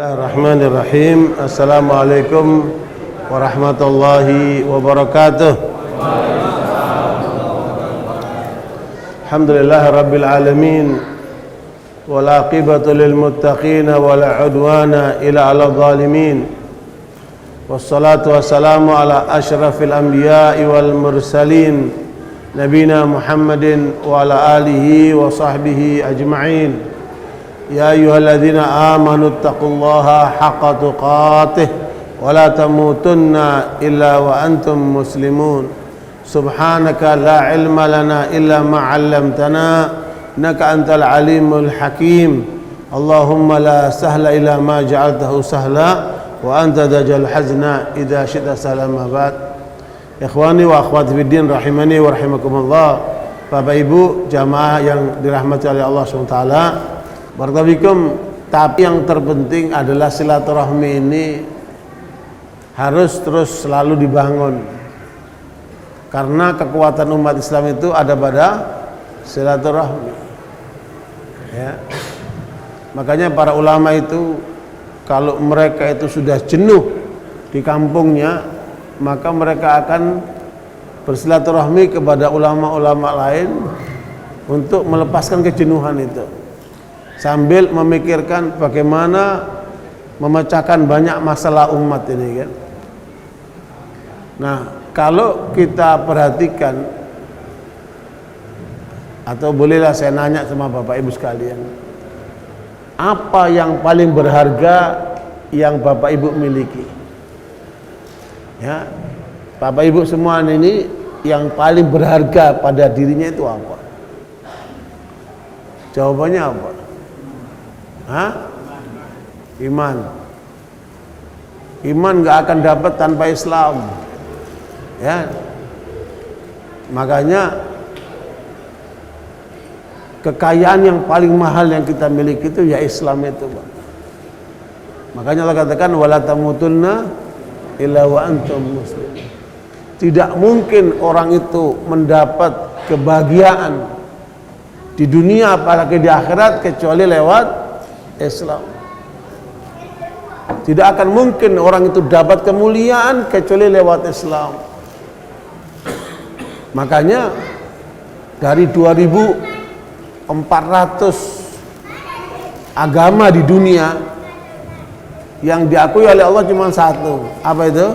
Bismillahirrahmanirrahim. Assalamualaikum warahmatullahi wabarakatuh. Alhamdulillah rabbil alamin. Wal aqibatu lil muttaqin wala udwana illa 'alal zalimin. Wassalatu wassalamu ala asyrafil anbiya'i wal mursalin nabina Muhammadin wa ala alihi wa sahbihi ajma'in. Ya ayyuhalladzina amanu taqullaha haqqa tuqatih wa la tamutunna illa wa antum muslimun. Subhanaka la ilma lana illa ma 'allamtana innaka antal alimul hakim. Allahumma la sahla illa ma ja'altahu sahla wa anta taj'al hazna idza syi'ta sahla ma ba'd. Ikhwani wa akhwati fiddin rahimani wa rahimakumullah. Bapak Ibu jamaah yang dirahmati oleh Allah SWT, Barakallahu. Tapi yang terpenting adalah silaturahmi ini harus terus selalu dibangun, karena kekuatan umat Islam itu ada pada silaturahmi, ya. Makanya para ulama itu kalau mereka itu sudah jenuh di kampungnya, maka mereka akan bersilaturahmi kepada ulama-ulama lain untuk melepaskan kejenuhan itu, sambil memikirkan bagaimana memecahkan banyak masalah umat ini, kan. Nah, kalau kita perhatikan, atau bolehlah saya nanya sama Bapak Ibu sekalian, apa yang paling berharga yang Bapak Ibu miliki? Ya, Bapak Ibu semua ini yang paling berharga pada dirinya itu apa? Jawabannya apa? Iman. Iman gak akan dapat tanpa Islam, ya. Makanya kekayaan yang paling mahal yang kita miliki itu ya Islam itu, Pak. Makanya Allah katakan wala tamutunna illa wa antum muslimun. Tidak mungkin orang itu mendapat kebahagiaan di dunia apalagi di akhirat kecuali lewat Islam. Tidak akan mungkin orang itu dapat kemuliaan kecuali lewat Islam. Makanya dari 2400 agama di dunia, yang diakui oleh Allah cuma satu. Apa itu?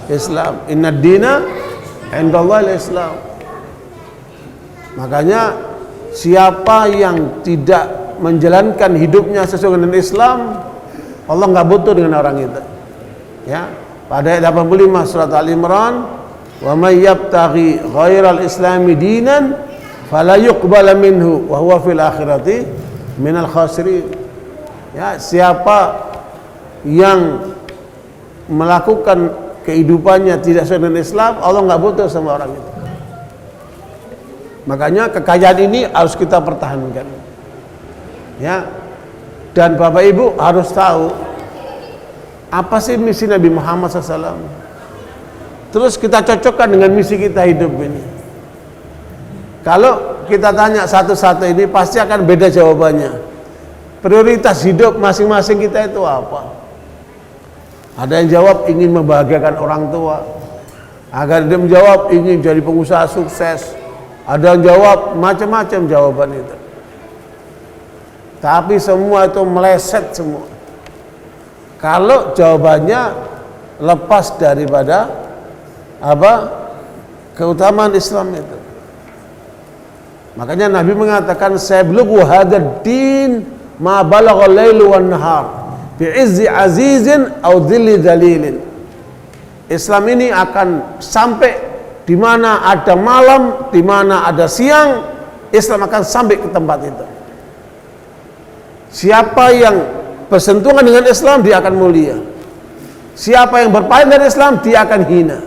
Islam. Inna dina indallahi al-Islam. Makanya siapa yang tidak menjalankan hidupnya sesuai dengan Islam, Allah nggak butuh dengan orang itu, ya. Pada ayat 85 surat Al-Imran, wa may yabtaghi ghairal islami dinan fala yuqbala minhu wa huwa fil akhirati minal khasirin. Ya, siapa yang melakukan kehidupannya tidak sesuai dengan Islam, Allah nggak butuh sama orang itu. Makanya kekayaan ini harus kita pertahankan, ya. Dan Bapak Ibu harus tahu apa sih misi Nabi Muhammad SAW. Terus kita cocokkan dengan misi kita hidup ini. Kalau kita tanya satu-satu ini pasti akan beda jawabannya. Prioritas hidup masing-masing kita itu apa? Ada yang jawab ingin membahagiakan orang tua. Ada yang menjawab ingin jadi pengusaha sukses. Ada yang jawab macam-macam jawaban itu. Tapi semua itu meleset semua kalau jawabannya lepas daripada apa? Keutamaan Islam itu. Makanya Nabi mengatakan sayablughu hadzal din ma balagha al-lailu wan nahar bi'izzi azizin aw dhilli dhalilin. Islam ini akan sampai di mana ada malam, di mana ada siang, Islam akan sampai ke tempat itu. Siapa yang bersentuhan dengan Islam, dia akan mulia. Siapa yang berpaling dari Islam, dia akan hina.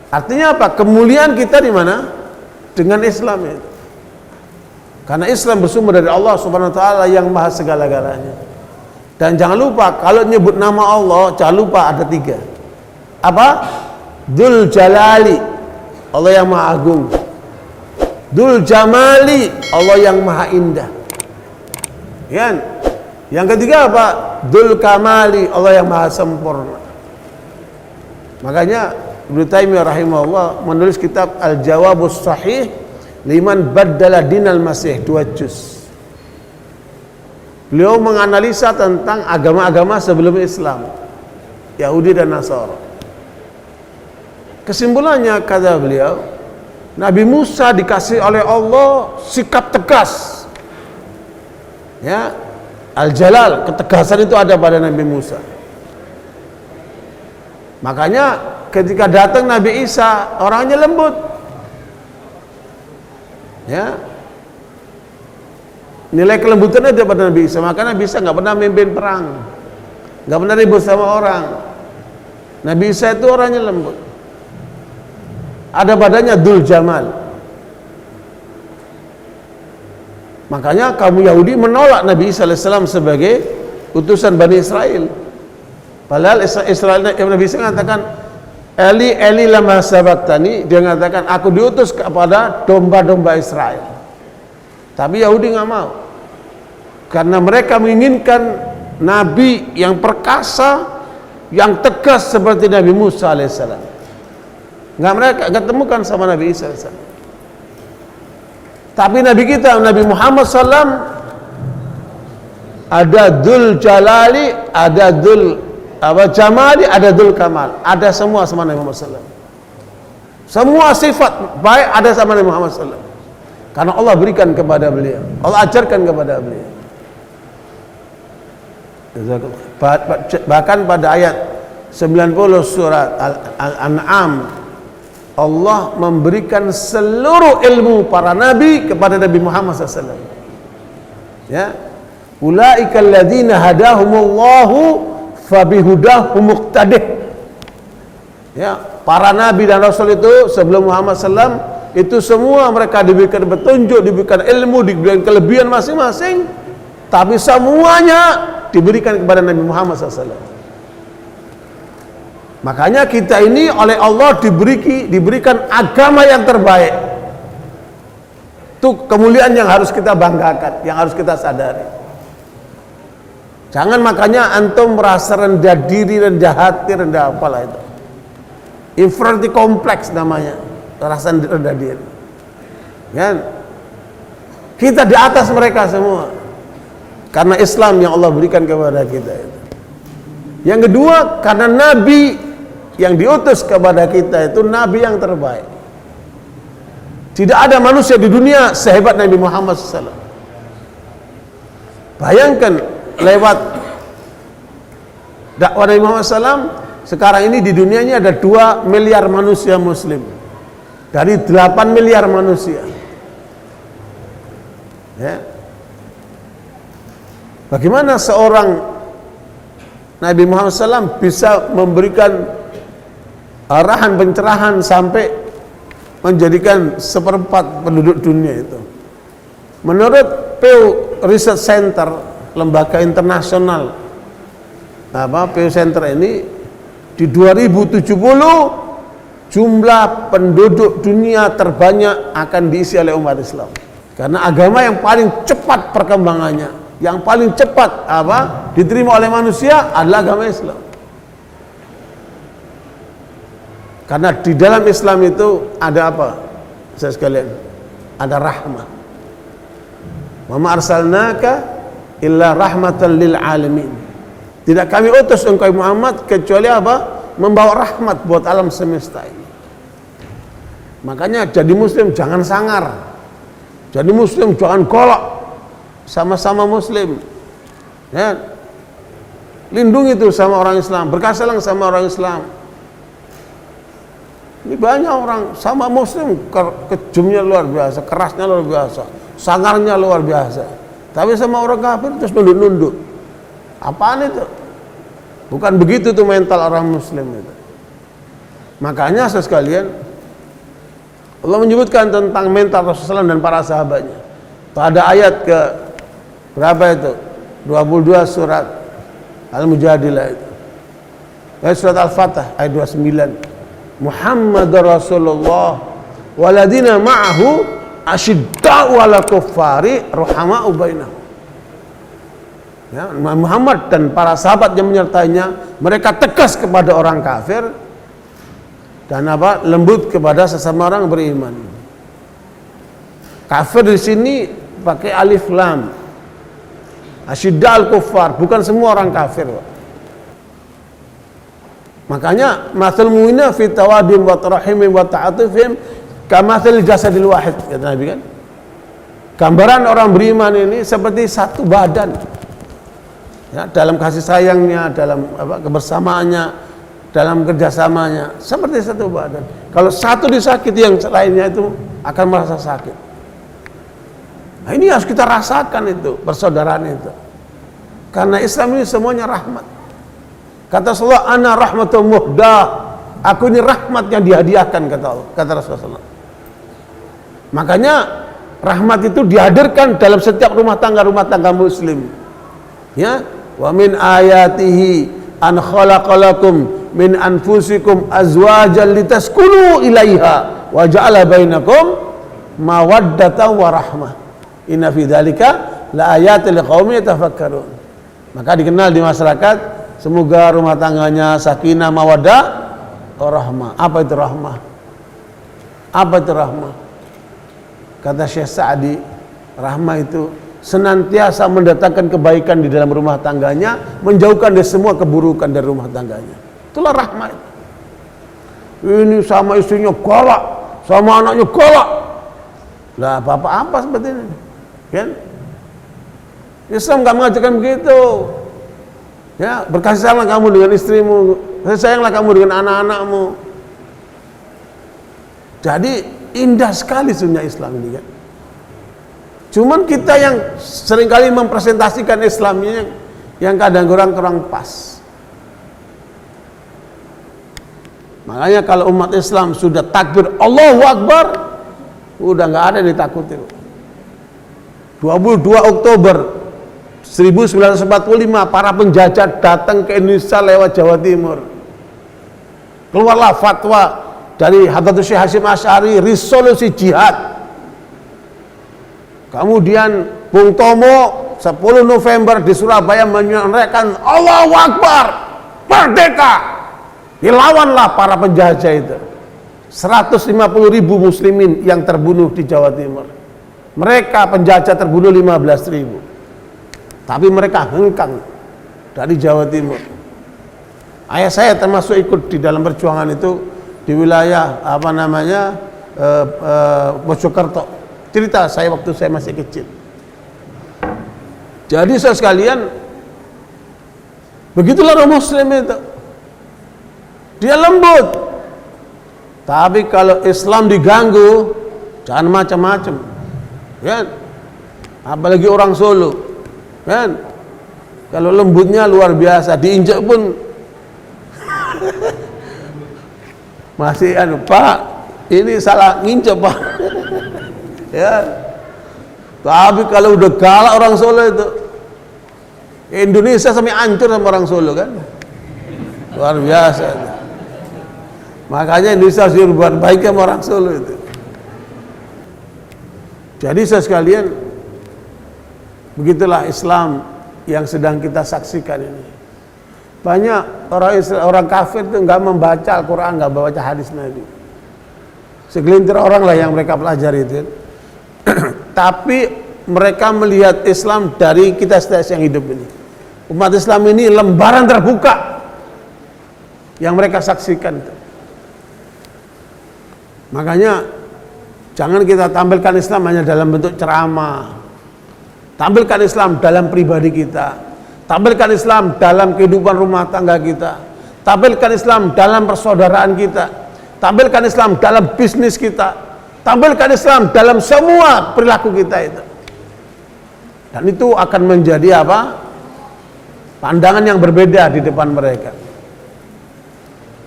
Artinya apa? Kemuliaan kita di mana? Dengan Islam itu. Karena Islam bersumber dari Allah Subhanahu wa taala yang maha segala-galanya. Dan jangan lupa kalau nyebut nama Allah, jangan lupa ada 3. Apa? Dzul Jalali, Allah yang maha agung. Dzul Jamali, Allah yang maha indah. Ya. Yang ketiga apa? Dzul Kamali, Allah yang maha sempurna. Makanya Ibnu Taimiyah rahimahullah menulis kitab Al-Jawabus Sahih liman baddala dinal masih, 2 juz. Beliau menganalisa tentang agama-agama sebelum Islam, Yahudi dan Nasara. Kesimpulannya kata beliau, Nabi Musa dikasih oleh Allah sikap tegas. Ya, Al-Jalal, ketegasan itu ada pada Nabi Musa. Makanya ketika datang Nabi Isa, orangnya lembut. Ya. Nilai kelembutan ada pada Nabi Isa. Makanya Nabi Isa nggak pernah memimpin perang, nggak pernah ribut sama orang. Nabi Isa itu orangnya lembut. Ada badannya Dzul Jamal. Makanya kaum Yahudi menolak Nabi Isa AS sebagai utusan Bani Israel. Padahal Israel, Nabi Isa mengatakan, Eli Eli lama sabaktani, dia mengatakan aku diutus kepada domba-domba Israel. Tapi Yahudi nggak mau, karena mereka menginginkan Nabi yang perkasa, yang tegas seperti Nabi Musa alaihissalam. Mereka ketemukan sama Nabi Isa alaihissalam. Tapi Nabi kita, Nabi Muhammad SAW, ada Dzul Jalali, ada Dzul Jamali, ada Dzul Kamal, ada semua sama Nabi Muhammad SAW. Semua sifat baik ada sama Nabi Muhammad SAW. Karena Allah berikan kepada beliau, Allah ajarkan kepada beliau. Bahkan pada ayat 90 surat Al-An'am, Allah memberikan seluruh ilmu para nabi kepada Nabi Muhammad SAW. Ya, ulaika alladzina hadahumullahu fabihudahum muqtadih. Ya, para nabi dan rasul itu sebelum Muhammad SAW itu semua mereka diberikan petunjuk, diberikan ilmu, diberikan kelebihan masing-masing, tapi semuanya diberikan kepada Nabi Muhammad SAW. Makanya kita ini oleh Allah diberikan agama yang terbaik. Itu kemuliaan yang harus kita banggakan, yang harus kita sadari. Jangan makanya antum merasa rendah diri, rendah hati, rendah apalah itu. Inferiority complex namanya, rasa rendah diri. Kan? Kita di atas mereka semua karena Islam yang Allah berikan kepada kita itu. Yang kedua, karena Nabi yang diutus kepada kita itu Nabi yang terbaik. Tidak ada manusia di dunia sehebat Nabi Muhammad SAW. Bayangkan lewat dakwah Nabi Muhammad SAW, sekarang ini di dunia ini ada 2 miliar manusia muslim dari 8 miliar manusia. Ya. Bagaimana seorang Nabi Muhammad SAW bisa memberikan arahan pencerahan sampai menjadikan 1/4 penduduk dunia itu? Menurut Pew Research Center, lembaga internasional, Pew Center ini di 2070 jumlah penduduk dunia terbanyak akan diisi oleh umat Islam. Karena agama yang paling cepat perkembangannya, yang paling cepat diterima oleh manusia adalah agama Islam. Karena di dalam Islam itu ada apa? Saya sekalian, ada rahmah. Wa ma arsalnaka illa rahmatan lil alamin. Tidak kami utus engkau Muhammad kecuali apa? Membawa rahmat buat alam semesta ini. Makanya jadi muslim jangan sangar. Jadi muslim jangan golok. Sama-sama muslim. Ya. Lindungi itu sama orang Islam, berkasih sama orang Islam. Ini banyak orang sama muslim kejamnya luar biasa, kerasnya luar biasa, sangarnya luar biasa. Tapi sama orang kafir terus nunduk-nunduk. Apaan itu? Bukan begitu tuh mental orang muslim itu. Makanya sekalian, Allah menyebutkan tentang mental Rasulullah SAW dan para sahabatnya. Pada ayat ke berapa itu? 22 surat Al-Mujadilah itu. Surat Al-Fatah ayat 29. Muhammad Rasulullah waladina ma'ahu asyidda'u ala kuffari ruhama'u bainahum. Ya, Muhammad dan para sahabat yang menyertainya, mereka tegas kepada orang kafir dan lembut kepada sesama orang beriman. Kafir di sini pakai alif lam. Asyiddal kuffar, bukan semua orang kafir. Makanya mathal mu'minina fi tawadim wa tarahimim wa ta'atufim kamathal jasadil wahid, kata Nabi kan. Gambaran orang beriman ini seperti satu badan. Ya, dalam kasih sayangnya, dalam kebersamaannya, dalam kerjasamanya, seperti satu badan. Kalau satu disakiti, yang lainnya itu akan merasa sakit. Nah, ini harus kita rasakan itu, persaudaraan itu. Karena Islam ini semuanya rahmat. Kata Rasulullah, ana rahmatul muhdah. Aku ini rahmat yang dihadiahkan, kata Allah, kata Rasulullah. Makanya rahmat itu dihadirkan dalam setiap rumah tangga muslim. Ya, wa min ayatihi an khalaqalakum min anfusikum azwajan litaskunu ilaiha wa ja'ala bainakum mawaddatan wa rahmah. Inna fi dzalika la ayatin liqaumin yatafakkarun. Maka dikenal di masyarakat, semoga rumah tangganya sakinah, mawaddah, rahmah. Apa itu rahmah? Apa itu rahmah? Kata Syekh Sa'di, rahmah itu senantiasa mendatangkan kebaikan di dalam rumah tangganya, menjauhkan dari semua keburukan dari rumah tangganya. Itulah rahmat. Ini sama istrinya galak, sama anaknya galak. Lah bapak apa seperti ini? Kan? Islam enggak mengajarkan begitu. Ya, berkasih sayanglah kamu dengan istrimu, kasih sayanglah kamu dengan anak-anakmu. Jadi indah sekali sunnah Islam ini kan. Cuman kita yang seringkali mempresentasikan Islamnya yang kadang kurang pas. Makanya kalau umat Islam sudah takbir Allahu Akbar, udah nggak ada yang ditakuti. 22 Oktober 1945 para penjajah datang ke Indonesia lewat Jawa Timur. Keluarlah fatwa dari Hadratus Syekh Hasyim Asy'ari, resolusi jihad. Kemudian Bung Tomo 10 November di Surabaya menyampaikan Allahu Akbar, merdeka. Dilawanlah para penjajah itu. 150.000 muslimin yang terbunuh di Jawa Timur. Mereka penjajah terbunuh 15.000. Tapi mereka hengkang dari Jawa Timur. Ayah saya termasuk ikut di dalam perjuangan itu di wilayah Mojokerto. Cerita saya waktu saya masih kecil. Jadi saudara sekalian, begitulah orang muslim itu. Dia lembut. Tapi kalau Islam diganggu, jangan macam-macam. Kan? Apalagi orang Solo. Kan? Kalau lembutnya luar biasa, diinjak pun masih Pak, ini salah nginjak Pak. Ya, tapi kalau udah galak orang Solo itu, Indonesia sampai hancur sama orang Solo kan, luar biasa. Makanya Indonesia harus berbuat baik sama orang Solo itu. Jadi saya sekalian, begitulah Islam yang sedang kita saksikan ini. Banyak orang kafir itu nggak membaca Al-Quran, nggak membaca hadis Nabi. Segelintir orang lah yang mereka pelajari itu. Tapi mereka melihat Islam dari kita yang hidup ini. Umat Islam ini lembaran terbuka yang mereka saksikan. Makanya jangan kita tampilkan Islam hanya dalam bentuk ceramah. Tampilkan Islam dalam pribadi kita. Tampilkan Islam dalam kehidupan rumah tangga kita. Tampilkan Islam dalam persaudaraan kita. Tampilkan Islam dalam bisnis kita. Tampilkan Islam dalam semua perilaku kita itu. Dan itu akan menjadi apa? Pandangan yang berbeda di depan mereka.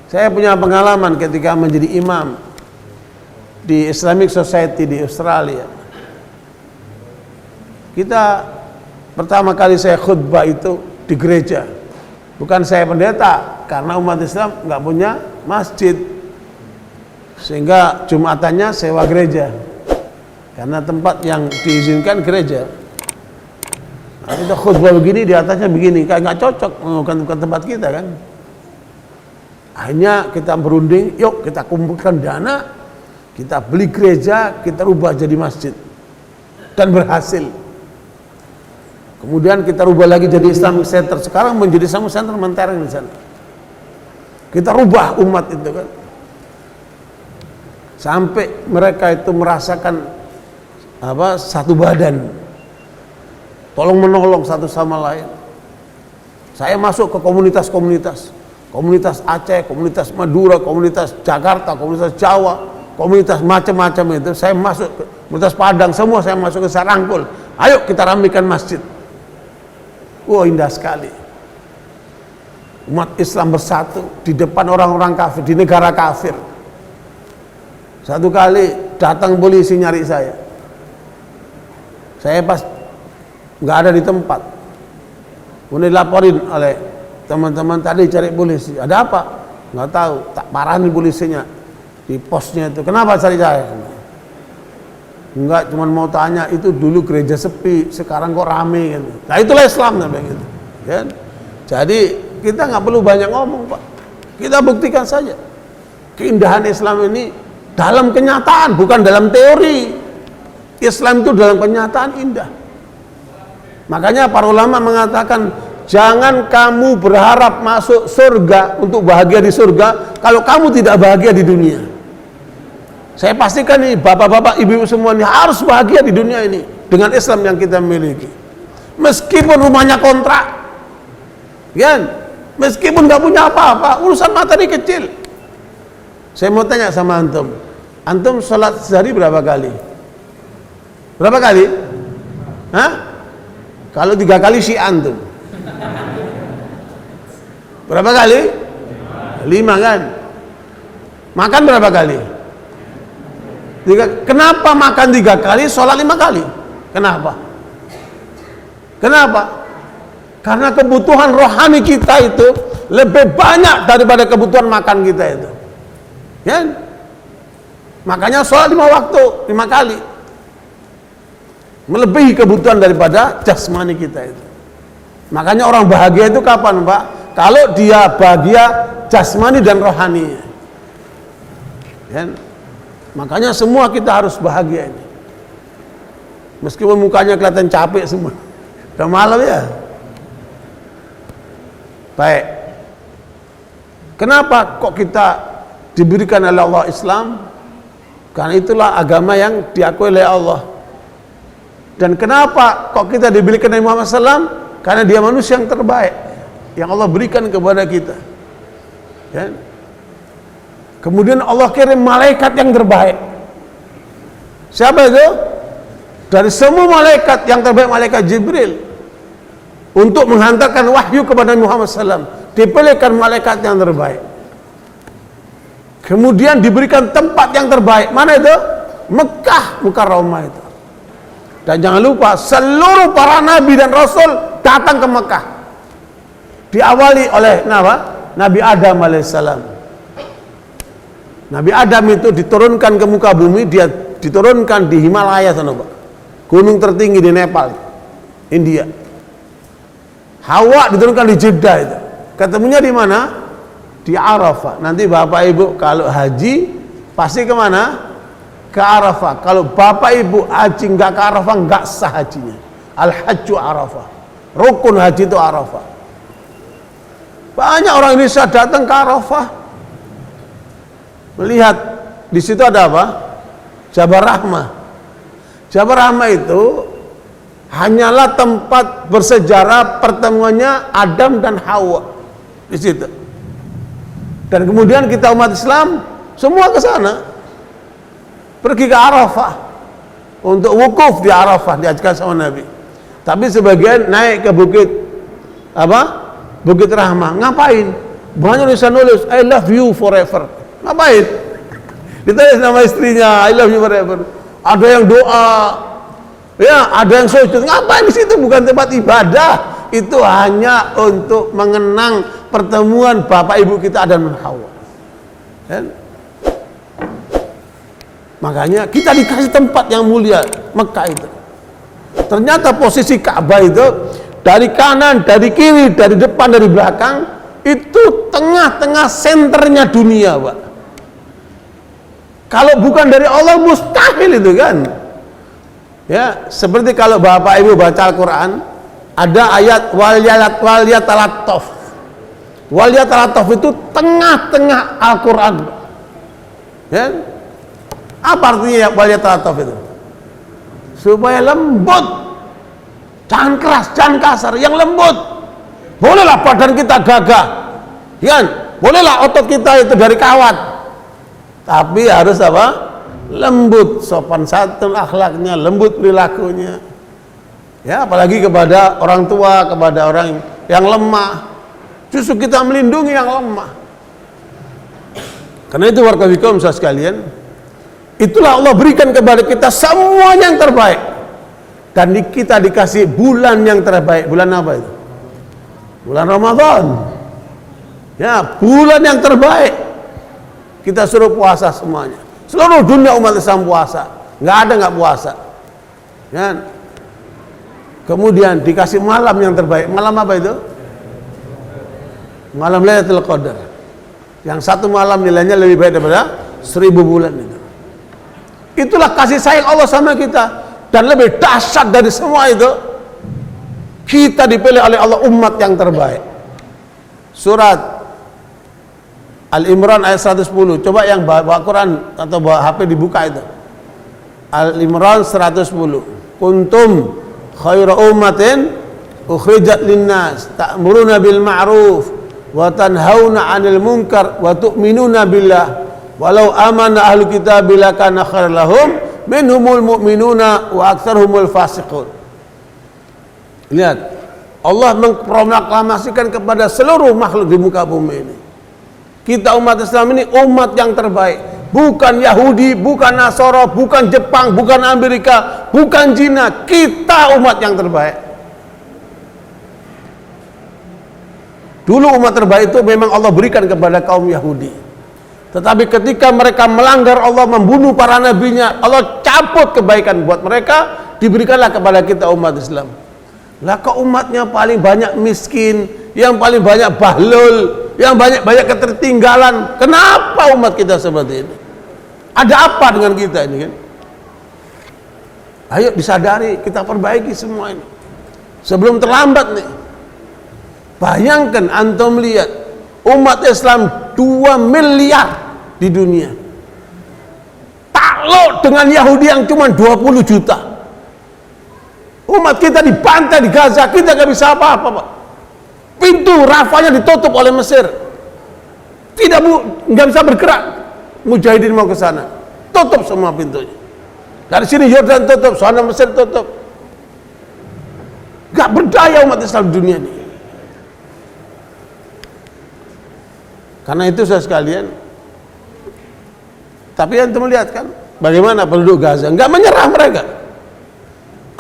Saya punya pengalaman ketika menjadi imam di Islamic Society di Australia. Kita pertama kali saya khutbah itu di gereja. Bukan saya pendeta, karena umat Islam nggak punya masjid. Sehingga Jumatannya sewa gereja, karena tempat yang diizinkan gereja. Kita khutbah begini, di atasnya begini, kayak nggak cocok, bukan tempat kita kan. Akhirnya kita berunding, yuk kita kumpulkan dana, kita beli gereja, kita rubah jadi masjid, dan berhasil. Kemudian kita rubah lagi jadi Islamic Center, sekarang menjadi Islamic Center mentereng di sana. Kita rubah umat itu kan, sampai mereka itu merasakan satu badan, tolong menolong satu sama lain. Saya masuk ke komunitas-komunitas, komunitas Aceh, komunitas Madura, komunitas Jakarta, komunitas Jawa, komunitas macam-macam itu. Saya masuk ke komunitas Padang, semua saya masuk ke saya rangkul. Ayo kita rapikan masjid. Wah, indah sekali. Umat Islam bersatu di depan orang-orang kafir, di negara kafir. Satu kali datang polisi nyari saya. Saya pas nggak ada di tempat. Kemudian dilaporin oleh teman-teman, tadi cari polisi. Ada apa? Nggak tahu. Tak parahin polisinya di posnya itu. Kenapa cari saya? Enggak, cuma mau tanya, itu dulu gereja sepi, sekarang kok rame gitu. Nah itulah Islam namanya gitu. Kan? Jadi kita nggak perlu banyak ngomong, Pak. Kita buktikan saja keindahan Islam ini dalam kenyataan, bukan dalam teori. Islam itu dalam kenyataan indah. Makanya para ulama mengatakan, jangan kamu berharap masuk surga untuk bahagia di surga kalau kamu tidak bahagia di dunia. Saya pastikan nih, bapak-bapak, ibu-ibu semua ini harus bahagia di dunia ini dengan Islam yang kita miliki. Meskipun rumahnya kontrak, kan? Meskipun nggak punya apa-apa, urusan materi kecil. Saya mau tanya sama antum, antum sholat sehari berapa kali? Berapa kali? Hah? Kalau 3 kali si antum. Berapa kali? 5 kan? Makan berapa kali? 3. Kenapa makan 3 kali, sholat 5 kali? Kenapa? Kenapa? Karena kebutuhan rohani kita itu lebih banyak daripada kebutuhan makan kita itu. Ya? Makanya sholat 5 waktu, 5 kali. Melebihi kebutuhan daripada jasmani kita itu. Makanya orang bahagia itu kapan, Pak? Kalau dia bahagia jasmani dan rohani. Ya? Makanya semua kita harus bahagia ini. Meskipun mukanya kelihatan capek semua. Udah malam ya. Baik. Kenapa kok kita diberikan oleh Allah Islam? Karena itulah agama yang diakui oleh Allah. Dan kenapa kok kita diberikan oleh Muhammad SAW? Karena dia manusia yang terbaik yang Allah berikan kepada kita. Ya. Kemudian Allah kirim malaikat yang terbaik. Siapa itu? Dari semua malaikat yang terbaik, malaikat Jibril, untuk menghantarkan wahyu kepada Muhammad SAW. Dipilihkan malaikat yang terbaik. Kemudian diberikan tempat yang terbaik. Mana itu? Mekah Mukarramah itu. Dan jangan lupa, seluruh para nabi dan rasul datang ke Mekah. Diawali oleh Nabi Adam alaihissalam. Nabi Adam itu diturunkan ke muka bumi, dia diturunkan di Himalaya sana, Pak. Gunung tertinggi di Nepal, India. Hawa diturunkan di Jeddah itu. Ketemunya di mana? Di Arafah. Nanti Bapak Ibu kalau haji pasti kemana? Ke Arafah. Kalau Bapak Ibu haji nggak ke Arafah, nggak sah hajinya. Al-Hajju Arafah. Rukun haji itu Arafah. Banyak orang Indonesia datang ke Arafah, melihat di situ ada apa? Jabal Rahmah. Jabal Rahmah itu hanyalah tempat bersejarah pertemuannya Adam dan Hawa di situ. Dan kemudian kita umat Islam semua ke sana, pergi ke Arafah untuk wukuf di Arafah, diajarkan sama Nabi. Tapi sebagian naik ke bukit Bukit Rahmah. Ngapain? Banyak tulisan nulis I love you forever. Ngapain? Ditulis nama istrinya I love you forever. Ada yang doa, ya, ada yang sujud. Ngapain di situ? Bukan tempat ibadah. Itu hanya untuk mengenang pertemuan Bapak Ibu kita Adam dan Hawa. Kan? Makanya kita dikasih tempat yang mulia, Mekah itu. Ternyata posisi Ka'bah itu dari kanan, dari kiri, dari depan, dari belakang, itu tengah-tengah senternya dunia, Pak. Kalau bukan dari Allah mustahil itu kan. Ya, seperti kalau Bapak Ibu baca Al-Quran, ada ayat wal yatalattaf. Wal yatalattaf itu tengah-tengah Al-Quran. Ya. Apa artinya wal yatalattaf itu? Supaya lembut, jangan keras, jangan kasar, yang lembut. Bolehlah badan kita gagah, kan? Bolehlah otot kita itu dari kawat, tapi harus apa? Lembut, sopan santun akhlaknya, lembut perilakunya. Ya, apalagi kepada orang tua, kepada orang yang lemah. Justru kita melindungi yang lemah. Karena itu warga fikum sekalian, itulah Allah berikan kepada kita semuanya yang terbaik. Dan kita dikasih bulan yang terbaik. Bulan apa itu? Bulan Ramadan. Ya, bulan yang terbaik. Kita suruh puasa semuanya. Seluruh dunia umat Islam puasa. Nggak puasa. Ya. Kemudian dikasih malam yang terbaik. Malam apa itu? Malam Lailatul Qadar. Yang satu malam nilainya lebih baik daripada 1000 bulan itu. Itulah kasih sayang Allah sama kita. Dan lebih dahsyat dari semua itu, kita dipilih oleh Allah umat yang terbaik. Surat Al-Imran ayat 110. Coba yang bawa Quran atau bawa HP dibuka itu. Al-Imran 110. Kuntum khaira ummatin ukhrijat linnas ta'muruna bil ma'ruf wa tanhauna 'anil munkar wa tu'minuna billah walau amana ahlu kitab lakana khairan lahum minhumul mu'minuna wa aktsarhumul fasiqun. Lihat, Allah memproklamasikan kepada seluruh makhluk di muka bumi ini, kita umat Islam ini umat yang terbaik. Bukan Yahudi, bukan Nasara, bukan Jepang, bukan Amerika, bukan Cina. Kita umat yang terbaik. Dulu umat terbaik itu memang Allah berikan kepada kaum Yahudi. Tetapi ketika mereka melanggar Allah, membunuh para nabinya, Allah cabut kebaikan buat mereka, diberikanlah kepada kita umat Islam. Lah kok umatnya paling banyak miskin, yang paling banyak bahlul, yang banyak ketertinggalan. Kenapa umat kita seperti ini? Ada apa dengan kita ini kan? Ayo disadari, kita perbaiki semua ini sebelum terlambat nih. Bayangkan antum lihat umat Islam 2 miliar di dunia, takluk dengan Yahudi yang cuma 20 juta. Umat kita dibantai di Gaza, kita gak bisa apa-apa, Pak. Pintu Rafahnya ditutup oleh Mesir, nggak bisa bergerak. Mujahidin mau ke sana, tutup semua pintunya. Dari sini Yordan tutup, sana Mesir tutup. Gak berdaya umat Islam di dunia ini. Karena itu saya sekalian, tapi yang melihat kan bagaimana penduduk Gaza nggak menyerah mereka.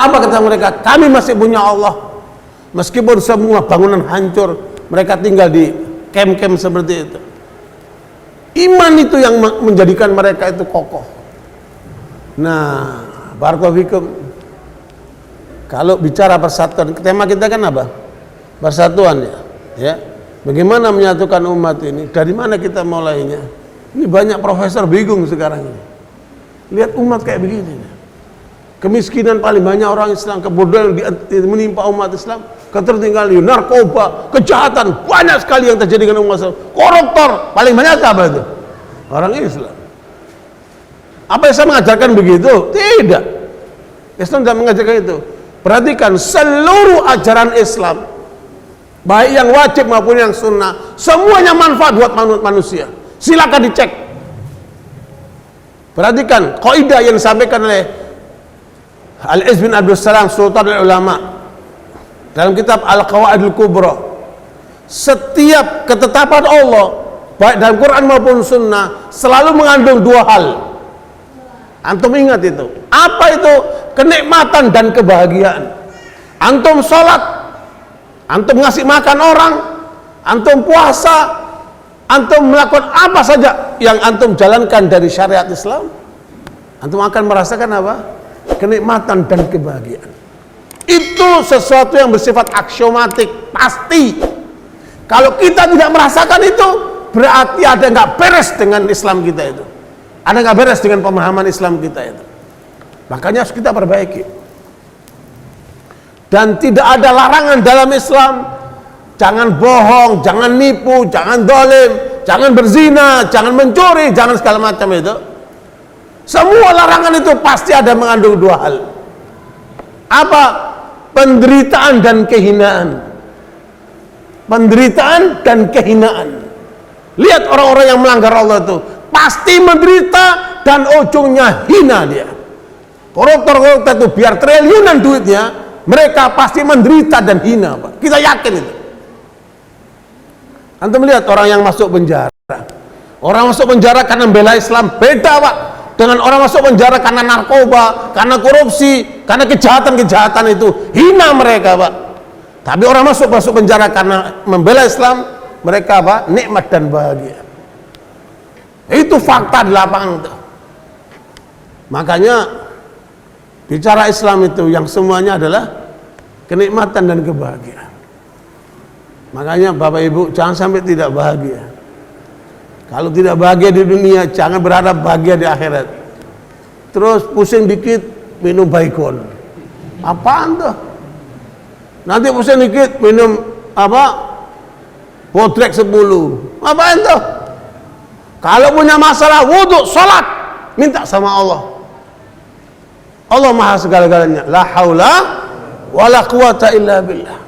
Apa kata mereka? Kami masih punya Allah. Meskipun semua bangunan hancur, mereka tinggal di kem-kem seperti itu. Iman itu yang menjadikan mereka itu kokoh. Nah, barakallahu, kalau bicara persatuan, tema kita kan apa? Persatuan ya. Bagaimana menyatukan umat ini? Dari mana kita mulainya? Ini banyak profesor bingung sekarang ini. Lihat umat kayak begini. Kemiskinan paling banyak orang Islam, kebodohan menimpa umat Islam, ketertinggalan, narkoba, kejahatan banyak sekali yang terjadi dengan umat Islam. Koruptor paling banyak apa itu? Orang Islam. Apa Islam mengajarkan begitu? Tidak. Islam tidak mengajarkan itu. Perhatikan seluruh ajaran Islam, baik yang wajib maupun yang sunnah, semuanya manfaat buat manusia. Silakan dicek. Perhatikan kaidah yang disampaikan oleh Al-Izz bin Abdul Salam Sultan Ulama dalam kitab Al-Qawaidul Kubra. Setiap ketetapan Allah baik dalam Quran maupun sunnah selalu mengandung 2 hal. Antum ingat itu. Apa itu? Kenikmatan dan kebahagiaan. Antum sholat, antum ngasih makan orang, antum puasa, antum melakukan apa saja yang antum jalankan dari syariat Islam, antum akan merasakan apa? Kenikmatan dan kebahagiaan. Itu sesuatu yang bersifat aksiomatik, pasti. Kalau kita tidak merasakan itu, berarti ada nggak beres dengan Islam kita itu. Ada nggak beres dengan pemahaman Islam kita itu. Makanya harus kita perbaiki. Dan tidak ada larangan dalam Islam. Jangan bohong, jangan nipu, jangan dolim, jangan berzina, jangan mencuri, jangan segala macam itu. Semua larangan itu pasti ada mengandung dua hal. Apa? Penderitaan dan kehinaan. Penderitaan dan kehinaan. Lihat orang-orang yang melanggar Allah itu pasti menderita dan ujungnya hina dia. Koruptor-koruptor itu biar triliunan duitnya, mereka pasti menderita dan hina, Pak. Kita yakin itu. Antum melihat orang yang masuk penjara. Orang masuk penjara karena membela Islam beda, Pak, dengan orang masuk penjara karena narkoba, karena korupsi, karena kejahatan-kejahatan itu. Hina mereka, Pak. Tapi orang masuk penjara karena membela Islam, mereka apa? Nikmat dan bahagia. Itu fakta di lapangan itu. Makanya bicara Islam itu yang semuanya adalah kenikmatan dan kebahagiaan. Makanya Bapak Ibu jangan sampai tidak bahagia. Kalau tidak bahagia di dunia, jangan berharap bahagia di akhirat. Terus pusing dikit minum Baygon. Apaan tuh? Nanti pusing dikit minum apa? Bodrek 10. Apaan tuh? Kalau punya masalah wudhu, sholat, minta sama Allah. Allah maha segala-galanya. La haula wala quwata illa billah.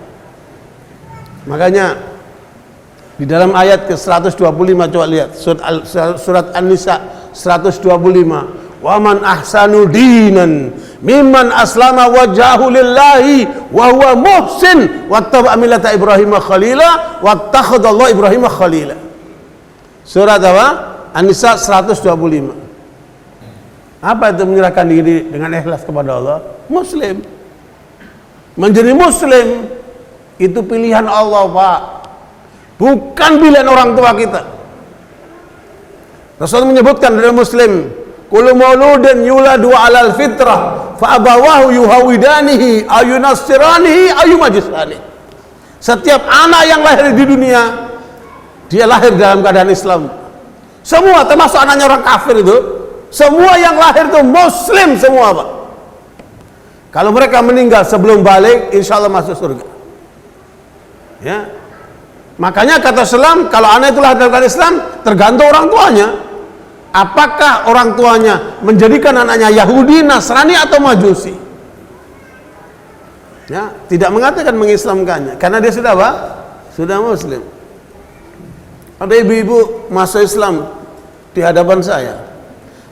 Makanya di dalam ayat ke-125 coba lihat surat An-Nisa 125. Wa man ahsanu dinan mimman aslama wajhahu lillahi wa huwa muhsin wattaba millata Ibrahim khalila wattakhadallahu Ibrahim khalila. Surat apa? An-Nisa 125. Apa itu menyerahkan diri dengan ikhlas kepada Allah? Muslim. Menjadi muslim itu pilihan Allah, Pak. Bukan pilihan orang tua kita. Rasul menyebutkan dalam Muslim, kullu mauludin yuladu 'alal fitrah fa abawahu yuhawidanihi ayunassiranihi ayumajisani. Setiap anak yang lahir di dunia, dia lahir dalam keadaan Islam. Semua, termasuk anaknya orang kafir itu, semua yang lahir itu muslim semua, Pak. Kalau mereka meninggal sebelum balik, insya Allah masuk surga. Ya, makanya kata Islam, kalau anak itu lahir dalam keadaan Islam, tergantung orang tuanya. Apakah orang tuanya menjadikan anaknya Yahudi, Nasrani atau Majusi? Ya, tidak mengatakan mengislamkannya, karena dia sudah apa? Sudah muslim. Ada ibu-ibu masuk Islam di hadapan saya,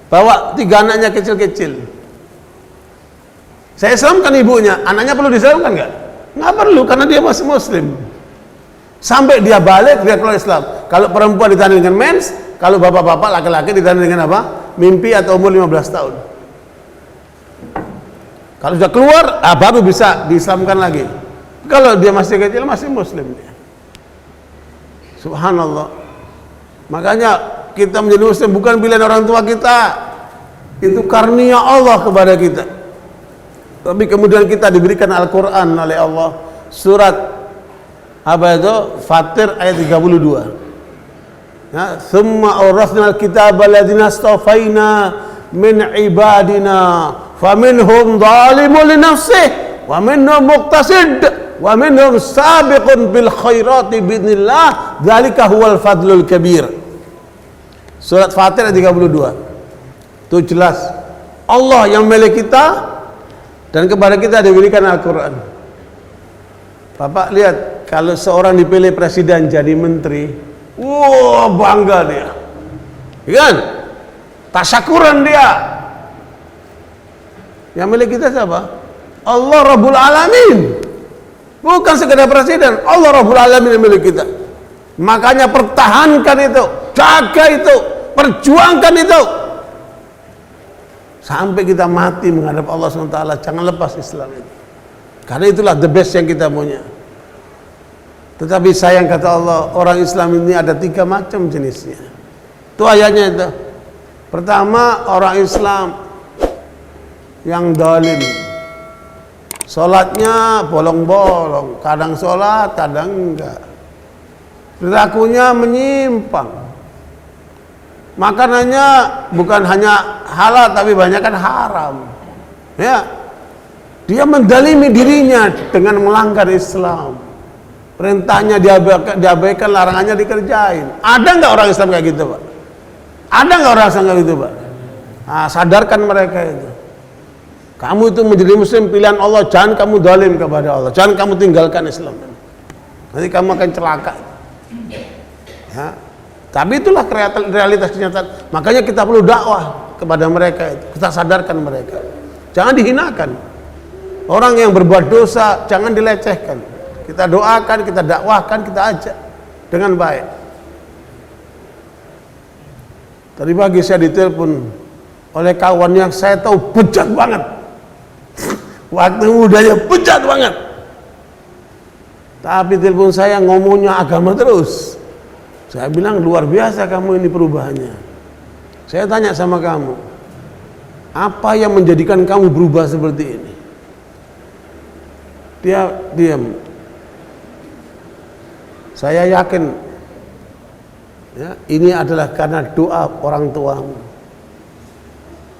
bawa 3 anaknya kecil-kecil. Saya Islamkan ibunya, anaknya perlu disislamkan nggak? Nggak perlu, karena dia masih muslim. Sampai dia balik, dia keluar Islam. Kalau perempuan ditandai dengan mens, kalau bapak-bapak laki-laki ditandai dengan apa? Mimpi atau umur 15 tahun. Kalau sudah keluar, baru bisa diislamkan lagi. Kalau dia masih kecil, masih muslim dia. Subhanallah. Makanya kita menjadi muslim bukan pilihan orang tua kita. Itu karunia Allah kepada kita. Tapi kemudian kita diberikan Al-Quran oleh Allah. Surat apa itu? Fatir ayat 32. Ya, thumma awrasna al-kitaba alladziina astafaina min ibadina faminhum zalimun li nafsihi wa minhum muqtasid wa minhum sabiqun bil khairati biidznillah dzalika huwal fadlul kabir. Surat Fatir ayat 32. Itu jelas Allah yang milik kita dan kepada kita diberikan Al-Quran. Bapak lihat, kalau seorang dipilih presiden jadi menteri, wah bangga dia, kan? Tasyakuran dia. Yang milik kita siapa? Allah Rabbul Alamin. Bukan sekedar presiden, Allah Rabbul Alamin yang milik kita. Makanya pertahankan itu, jaga itu, perjuangkan itu sampai kita mati menghadap Allah SWT. Jangan lepas Islam itu, karena itulah the best yang kita punya. Tetapi sayang kata Allah, orang Islam ini ada 3 macam jenisnya. Itu ayatnya itu. Pertama, orang Islam yang zalim, Sholatnya bolong-bolong, kadang sholat, kadang enggak. Perilakunya menyimpang. Makanannya bukan hanya halal tapi banyak kan haram. Ya, dia mendalimi dirinya dengan melanggar Islam. Perintahnya diabaikan, larangannya dikerjain. Ada nggak orang Islam kayak gitu, Pak? Ada nggak orang Islam kayak gitu, Pak? Nah, sadarkan mereka itu. Kamu itu menjadi muslim pilihan Allah, jangan kamu zalim kepada Allah, jangan kamu tinggalkan Islam. Nanti kamu akan celaka. Ya. Tapi itulah realitas kenyataan. Makanya kita perlu dakwah kepada mereka itu. Kita sadarkan mereka. Jangan dihinakan. Orang yang berbuat dosa jangan dilecehkan. Kita doakan, kita dakwahkan, kita ajak dengan baik. Tadi pagi saya ditelepon oleh kawan yang saya tahu bejat banget. Waktu mudanya bejat banget. Tapi telepon saya ngomongnya agama terus. Saya bilang luar biasa kamu ini perubahannya. Saya tanya sama kamu, apa yang menjadikan kamu berubah seperti ini? Dia diam. Saya yakin ya, ini adalah karena doa orang tuamu.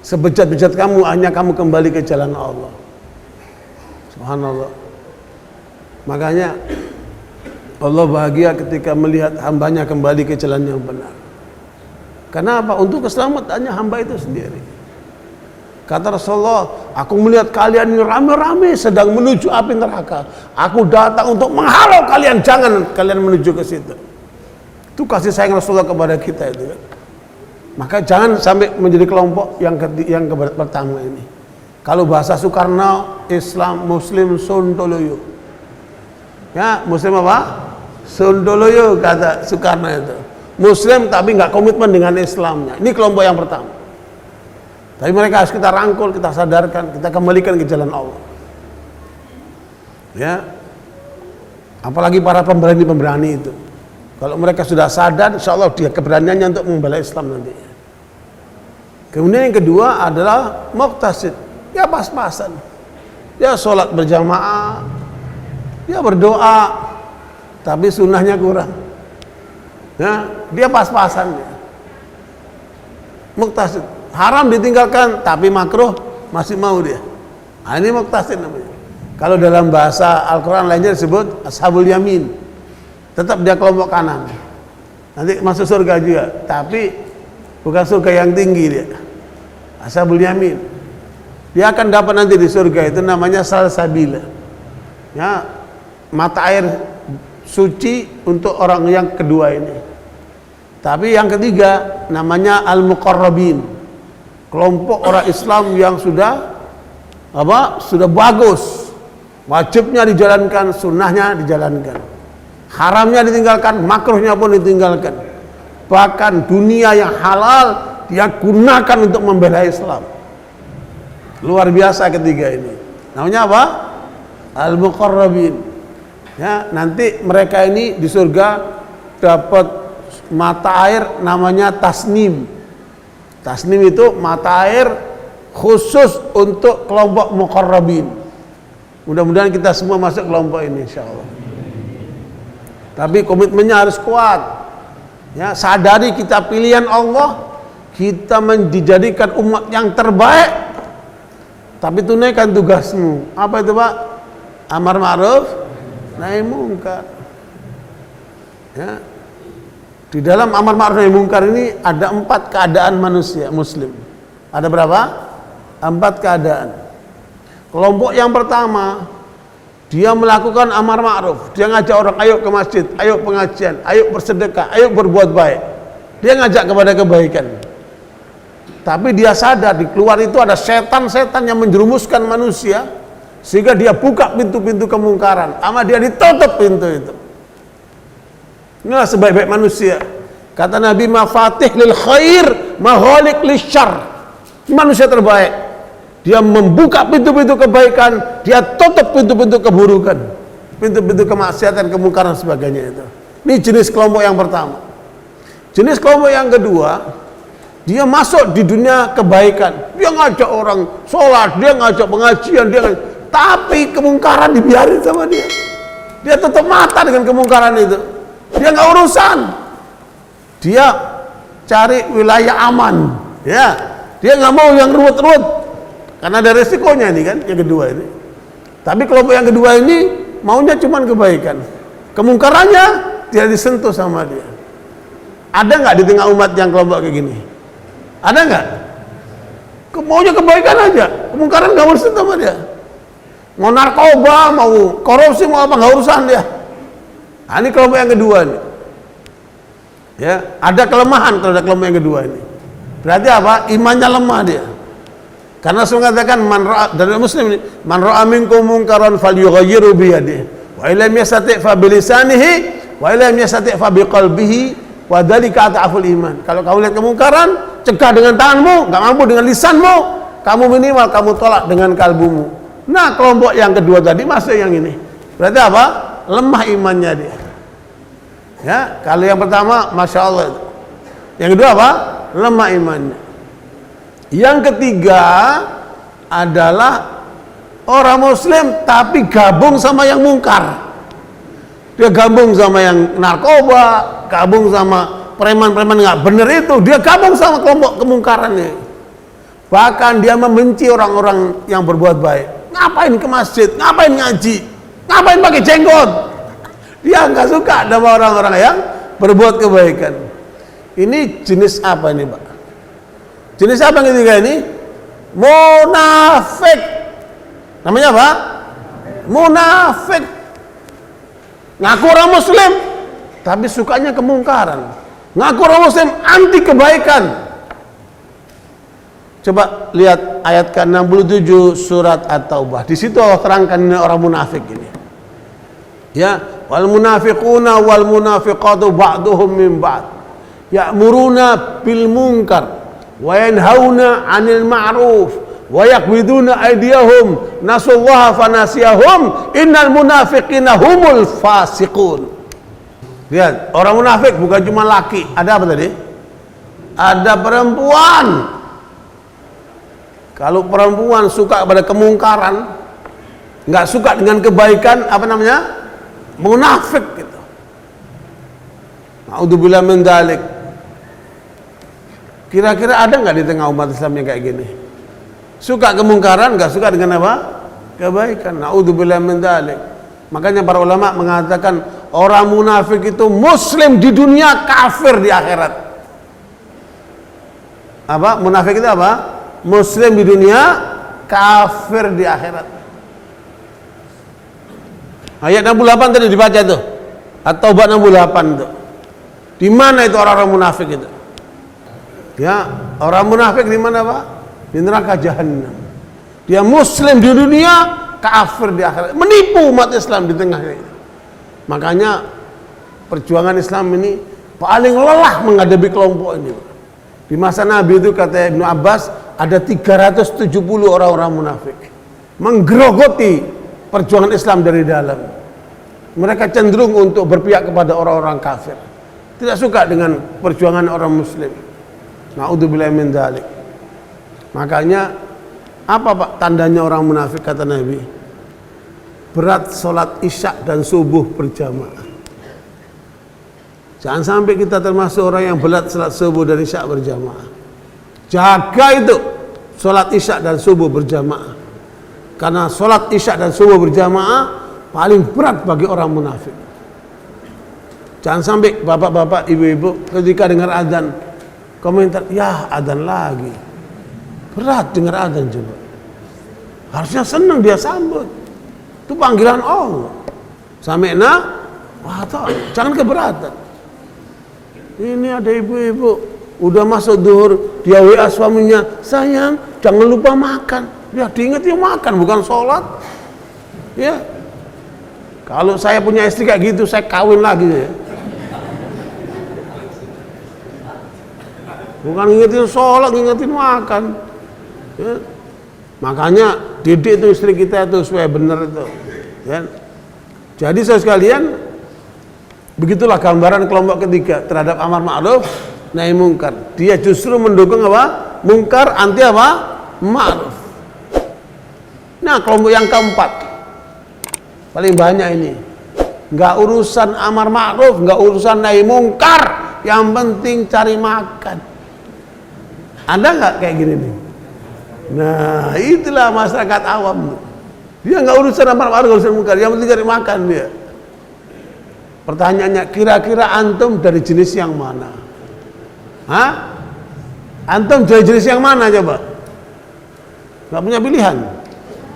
Sebejat-bejat kamu hanya kamu kembali ke jalan Allah. Subhanallah. Makanya Allah bahagia ketika melihat hambanya kembali ke jalan yang benar. Karena apa? Untuk keselamatannya hamba itu sendiri. Kata Rasulullah, aku melihat kalian ini rame-rame sedang menuju api neraka. Aku datang untuk menghalau kalian, jangan kalian menuju ke situ. Itu kasih sayang Rasulullah kepada kita itu kan. Maka jangan sampai menjadi kelompok yang pertama ini. Kalau bahasa Soekarno, Islam, Muslim, Sontoloyo. Ya, Muslim apa? Sontoloyo kata Soekarno itu. Muslim tapi nggak komitmen dengan Islamnya. Ini kelompok yang pertama. Tapi mereka harus kita rangkul, kita sadarkan, kita kembalikan ke jalan Allah. Ya, apalagi para pemberani-pemberani itu. Kalau mereka sudah sadar, insya Allah dia keberaniannya untuk membela Islam nanti. Kemudian yang kedua adalah muqtasid. Ya pas-pasan. Ya sholat berjamaah, ya berdoa, tapi sunnahnya kurang. Ya, dia pas-pasan. Muqtasid. Haram ditinggalkan, tapi makruh masih mau dia. Nah, ini muqtasid namanya. Kalau dalam bahasa Al-Quran lainnya disebut ashabul yamin. Tetap dia kelompok kanan. Nanti masuk surga juga, tapi bukan surga yang tinggi dia. Ashabul yamin. Dia akan dapat nanti di surga itu namanya salsabila. Ya, mata air suci untuk orang yang kedua ini. Tapi yang ketiga namanya al-muqarrabin. Kelompok orang Islam yang sudah bagus, wajibnya dijalankan, sunnahnya dijalankan, haramnya ditinggalkan, makruhnya pun ditinggalkan, bahkan dunia yang halal dia gunakan untuk membela Islam. Luar biasa ketiga ini. Namanya apa? Al-Muqarrabin. Ya, nanti mereka ini di surga dapat mata air namanya tasnim. Tasnim itu mata air khusus untuk kelompok muqarrabin. Mudah-mudahan kita semua masuk kelompok ini insyaallah. Tapi komitmennya harus kuat. Ya, sadari kita pilihan Allah, kita dijadikan umat yang terbaik. Tapi tunaikan tugasmu. Apa itu, Pak? Amar ma'ruf, nahi munkar. Ya. Di dalam amar ma'ruf nahi munkar ini ada 4 keadaan manusia muslim. Ada berapa? 4 keadaan. Kelompok yang pertama, dia melakukan amar ma'ruf. Dia ngajak orang, ayo ke masjid, ayo pengajian, ayo bersedekah, ayo berbuat baik. Dia ngajak kepada kebaikan. Tapi dia sadar di keluar itu ada setan-setan yang menjerumuskan manusia, sehingga dia buka pintu-pintu kemungkaran, ama dia ditutup pintu itu. Inilah sebaik-baik manusia. Kata Nabi, mafatih lil khair, maghaliq lisyarr. Manusia terbaik. Dia membuka pintu-pintu kebaikan, dia tutup pintu-pintu keburukan, pintu-pintu kemaksiatan, kemungkaran sebagainya itu. Ini jenis kelompok yang pertama. Jenis kelompok yang kedua, dia masuk di dunia kebaikan. Dia ngajak orang sholat, dia ngajak pengajian, tapi kemungkaran dibiarin sama dia. Dia tutup mata dengan kemungkaran itu. Dia nggak urusan. Dia cari wilayah aman, ya. Dia nggak mau yang ruwet-ruwet, karena ada resikonya ini kan, yang kedua ini. Tapi kelompok yang kedua ini maunya cuma kebaikan. Kemungkarannya tidak disentuh sama dia. Ada nggak di tengah umat yang kelompok kayak gini? Ada nggak? Maunya kebaikan aja, kemungkaran nggak urusan sama dia. Mau narkoba, mau korupsi, mau apa, nggak urusan dia. Nah, ini kelompok yang kedua nih. Ya, ada kelemahan kalau ada kelompok yang kedua ini. Berarti apa? Imannya lemah dia. Karena Rasul mengatakan dari Muslim ini, man ra'a minkum munkaran falyughayyirhu bi yadihi, wa illam yastati' fa bi lisanihi, wa illam yastati' fa bi qalbihi, wa dzalika adhaful iman. Kalau kamu lihat kemungkaran, cegah dengan tanganmu, enggak mampu dengan lisanmu, kamu minimal kamu tolak dengan kalbumu. Nah, kelompok yang kedua tadi masuk yang ini. Berarti apa? Lemah imannya dia. Ya, kalau yang pertama Masya Allah. Yang kedua apa? Lemah imannya. Yang ketiga adalah orang muslim tapi gabung sama yang mungkar. Dia gabung sama yang narkoba, gabung sama preman-preman nggak bener itu, dia gabung sama kelompok kemungkaran ini. Bahkan dia membenci orang-orang yang berbuat baik. Ngapain ke masjid? Ngapain ngaji? Ngapain pakai jenggot? Dia nggak suka sama orang-orang yang berbuat kebaikan. Ini jenis apa ini, Pak? Jenis apa yang ketiga ini? Munafik. Namanya apa? Munafik. Ngaku orang muslim tapi sukanya kemungkaran. Ngaku orang muslim anti kebaikan. Coba lihat ayat ke-67 surat At-Taubah. Di situ Allah terangkan orang munafik ini. Ya, wal munafiquna wal munafiqatu ba'duhum min ba'd. Ya'muruna bil munkar wa yanhauna 'anil ma'ruf wa yaqbiduna aydiyahum nasullaha fanasiyahum innal munafiqina humul fasiqun. Lihat, orang munafik bukan cuma laki, ada apa tadi? Ada perempuan. Kalau perempuan suka pada kemungkaran, nggak suka dengan kebaikan, apa namanya? Munafik gitu. A'udzubillahi min dzalik. Kira-kira ada nggak di tengah umat Islam yang kayak gini? Suka kemungkaran, nggak suka dengan apa? Kebaikan. A'udzubillahi min dzalik. Makanya para ulama mengatakan orang munafik itu muslim di dunia, kafir di akhirat. Apa? Munafik itu apa? Muslim di dunia, kafir di akhirat. Ayat 68 tadi dibaca tuh. At-Taubah 68 tuh. Di mana itu orang-orang munafik itu? Ya, orang munafik di mana, Pak? Di neraka jahanam. Dia muslim di dunia, kafir di akhirat. Menipu umat Islam di tengahnya. Makanya perjuangan Islam ini paling lelah menghadapi kelompok ini. Di masa Nabi itu kata Ibnu Abbas ada 370 orang-orang munafik menggerogoti perjuangan Islam dari dalam. Mereka cenderung untuk berpihak kepada orang-orang kafir, tidak suka dengan perjuangan orang muslim. Na'udzubillahi min dzalik. Makanya apa Pak tandanya orang munafik kata Nabi? Berat sholat isya dan subuh berjamaah. Jangan sampai kita termasuk orang yang berat sholat subuh dan isya berjamaah. Jaga itu sholat isya dan subuh berjamaah. Karena sholat isya dan subuh berjamaah paling berat bagi orang munafik. Jangan sampai bapak-bapak, ibu-ibu ketika dengar azan komentar, ya azan lagi. Berat dengar azan juga. Harusnya senang dia sambut. Itu panggilan Allah. Sami'na wa ata'na. Jangan keberatan. Ini ada ibu-ibu udah masuk zuhur, dia WA suaminya, sayang jangan lupa makan. Ya diingat ya makan, bukan sholat. Ya, kalau saya punya istri kayak gitu, saya kawin lagi ya. Bukan ngingetin sholat, ngingetin makan. Ya. Makanya didik itu istri kita itu supaya benar itu. Ya. Jadi saudara sekalian, begitulah gambaran kelompok ketiga terhadap amar ma'ruf nahi mungkar. Dia justru mendukung apa? Mungkar, anti apa? Ma'ruf. Nah, kelompok yang keempat paling banyak ini, nggak urusan amar ma'ruf, nggak urusan nahi mungkar, yang penting cari makan. Ada nggak kayak gini nih? Nah, itulah masyarakat awam. Dia nggak urusan amar ma'ruf, urusan mungkar, yang penting cari makan dia. Pertanyaannya, kira-kira antum dari jenis yang mana? Hah? Antum dari jenis yang mana coba? Nggak punya pilihan.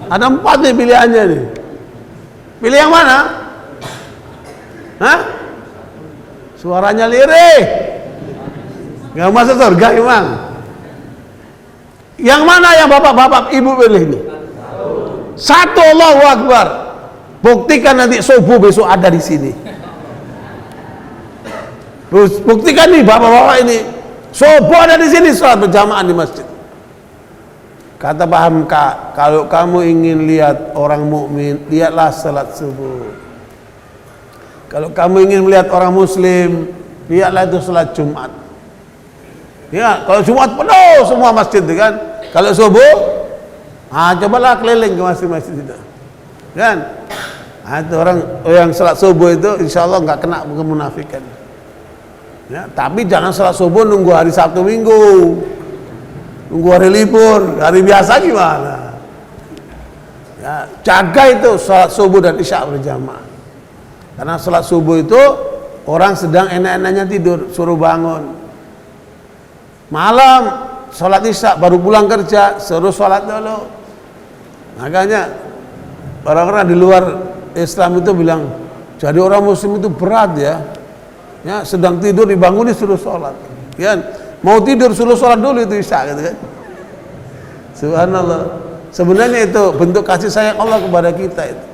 Ada 4 nih pilihannya nih. Pilih yang mana? Hah? Suaranya lirih. Nggak masuk surga emang. Yang mana yang bapak-bapak ibu pilih ini? Satu, Allahu Akbar. Buktikan nanti subuh besok ada di sini. Buktikan nih bapak-bapak ini. Subuh ada di sini, sholat berjamaah di masjid. Kata Pak Hamka, kalau kamu ingin lihat orang mukmin, lihatlah salat subuh. Kalau kamu ingin melihat orang muslim, lihatlah itu salat Jumat. Ya, kalau Jumat penuh semua masjid itu kan. Kalau subuh, cobalah keliling ke masjid-masjid itu. Kan? Itu orang yang salat subuh itu insya Allah nggak kena kemunafikan. Ya, tapi jangan salat subuh nunggu hari Sabtu Minggu. Nunggu hari libur, hari biasa gimana? Ya, jaga itu salat subuh dan isya berjamaah. Karena salat subuh itu orang sedang enak-enaknya tidur, suruh bangun. Malam salat isya baru pulang kerja, suruh salat dulu. Makanya orang-orang di luar Islam itu bilang, jadi orang muslim itu berat ya. Ya, sedang tidur dibangun disuruh sholat. Ya, mau tidur suruh sholat dulu itu isya gitu kan. Subhanallah. Sebenarnya itu bentuk kasih sayang Allah kepada kita itu.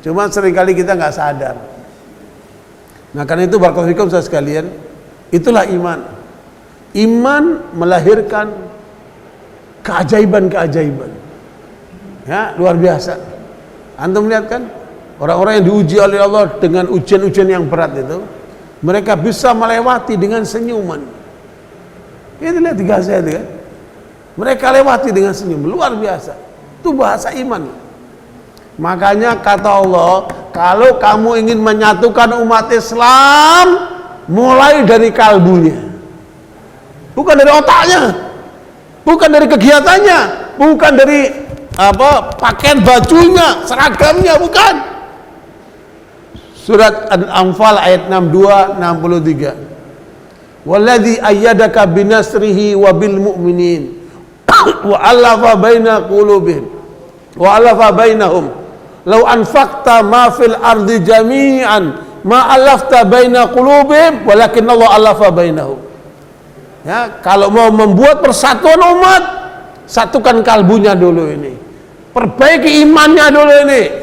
Cuma seringkali kita nggak sadar. Nah, karena itu barakallahu fikum saudara sekalian, itulah iman. Iman melahirkan keajaiban-keajaiban. Ya, luar biasa. Antum lihat kan orang-orang yang diuji oleh Allah dengan ujian-ujian yang berat itu, mereka bisa melewati dengan senyuman. Itu lihat di Gaza itu kan. Mereka lewati dengan senyum, luar biasa. Itu bahasa iman. Makanya kata Allah, kalau kamu ingin menyatukan umat Islam, mulai dari kalbunya. Bukan dari otaknya. Bukan dari kegiatannya, bukan dari pakaian bajunya, seragamnya, bukan. Surat Al-Anfal ayat 62-63. Walladzi ayyadaka binasrihi wa bil mu'minin wa alafa baina qulubihim wa alafa bainahum law anfaqta ma fil ardi jami'an ma alafta baina qulubihim walakin Allah alafa bainahum. Ya, kalau mau membuat persatuan umat, satukan kalbunya dulu ini. Perbaiki imannya dulu ini.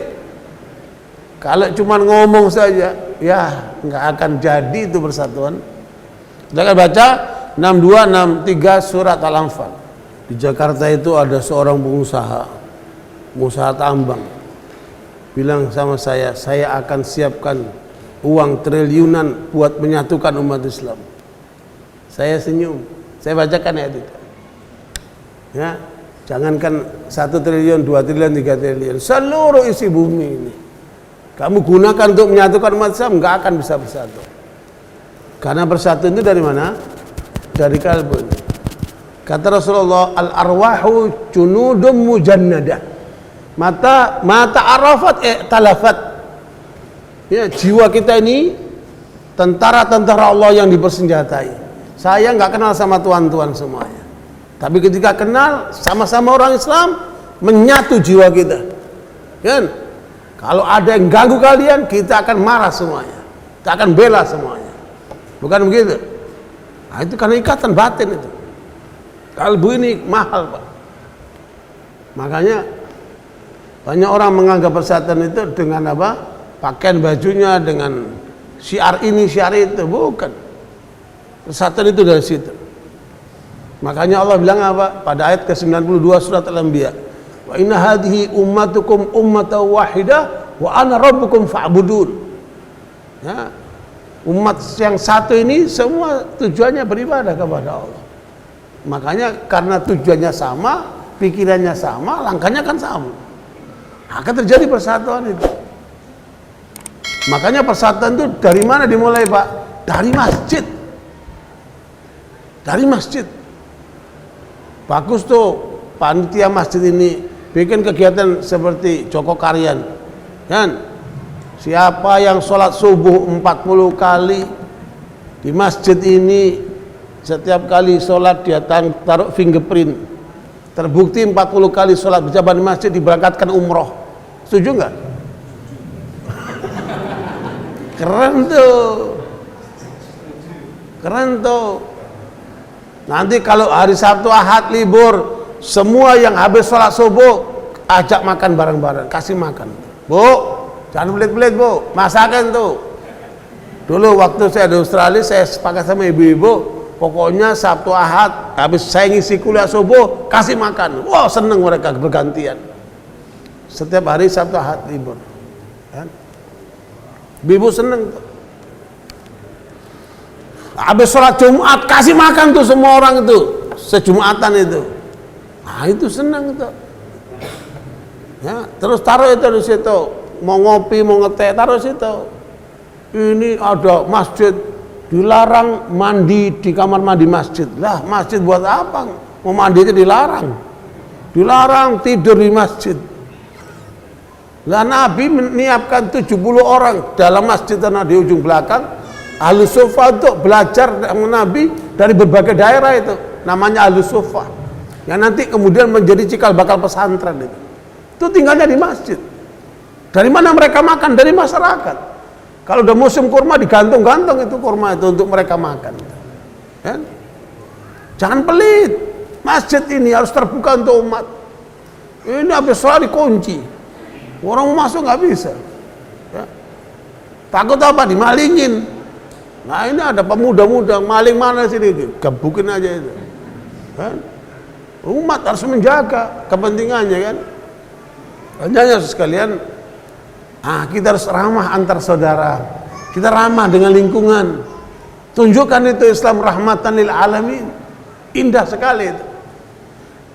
Kalau cuma ngomong saja, ya nggak akan jadi itu persatuan. Kita akan baca 6263 surat Al-Anfal. Di Jakarta itu ada seorang pengusaha tambang. Bilang sama saya akan siapkan uang triliunan buat menyatukan umat Islam. Saya senyum, saya bacakan ayat itu. Ya, jangankan 1 triliun, 2 triliun, 3 triliun, seluruh isi bumi ini kamu gunakan untuk menyatukan umat Islam, nggak akan bisa bersatu. Karena bersatu itu dari mana? Dari kalbu. Kata Rasulullah, al-arwahu junudum mujannadah. Mata arafat talafat. Ya, jiwa kita ini tentara-tentara Allah yang dipersenjatai. Saya nggak kenal sama tuan-tuan semuanya. Tapi ketika kenal sama-sama orang Islam, menyatu jiwa kita. Kan? Kalau ada yang ganggu kalian, kita akan marah semuanya. Kita akan bela semuanya. Bukan begitu? Nah, itu karena ikatan batin itu. Kalbu ini mahal, Pak. Makanya banyak orang menganggap persatuan itu dengan apa? Pakaian bajunya, dengan syiar ini, syiar itu. Bukan. Persatuan itu dari situ. Makanya Allah bilang apa? Pada ayat ke-92 surat Al-Anbiya. Wa inna hadhihi ummatukum ummatan wahidah wa ana rabbukum fa'budun. Ya. Umat yang satu ini semua tujuannya beribadah kepada Allah. Makanya karena tujuannya sama, pikirannya sama, langkahnya kan sama. akan terjadi persatuan itu. Makanya persatuan itu dari mana dimulai, Pak? Dari masjid. Dari masjid. Bagus tuh panitia masjid ini bikin kegiatan seperti Joko Karyan, kan? Siapa yang sholat subuh 40 kali di masjid ini, setiap kali sholat dia taruh fingerprint, terbukti 40 kali sholat berjamaah di masjid diberangkatkan umroh. Setuju nggak? Keren tuh, keren tuh. Nanti kalau hari Sabtu Ahad libur, semua yang habis sholat subuh ajak makan bareng-bareng, kasih makan. Bu, jangan pelit-pelit Bu, masakan tuh. Dulu waktu saya di Australia, saya sepakat sama ibu-ibu, pokoknya Sabtu Ahad habis saya ngisi kuliah subuh kasih makan. Wah, seneng mereka bergantian. Setiap hari Sabtu Ahad libur, kan? Ibu seneng tuh. Habis sholat Jumat kasih makan tuh semua orang itu, sejumatan itu. Nah itu senang tuh. Ya, terus taruh itu di situ. Mau ngopi, mau ngeteh, taruh situ. Ini ada masjid, dilarang mandi di kamar mandi masjid. Lah, masjid buat apa? Mau mandi itu dilarang. Dilarang tidur di masjid. Lah Nabi menyiapkan 70 orang dalam masjid tanah di ujung belakang. Ahlus Suffah untuk belajar dengan Nabi dari berbagai daerah itu. Namanya Ahlus Suffah. Yang nanti kemudian menjadi cikal bakal pesantren itu. Itu tinggalnya di masjid. Dari mana mereka makan? Dari masyarakat. Kalau udah musim kurma digantung-gantung itu kurma itu untuk mereka makan. Kan? Jangan pelit. Masjid ini harus terbuka untuk umat. Ini habis sholat dikunci. Orang mau masuk nggak bisa. Ya. Takut apa? Dimalingin. Nah ini ada pemuda-muda maling mana sini? Gebukin aja itu. Kan? Umat harus menjaga kepentingannya kan. Hanya sekalian, kita harus ramah antar saudara. Kita ramah dengan lingkungan. Tunjukkan itu Islam rahmatan lil alamin. Indah sekali itu.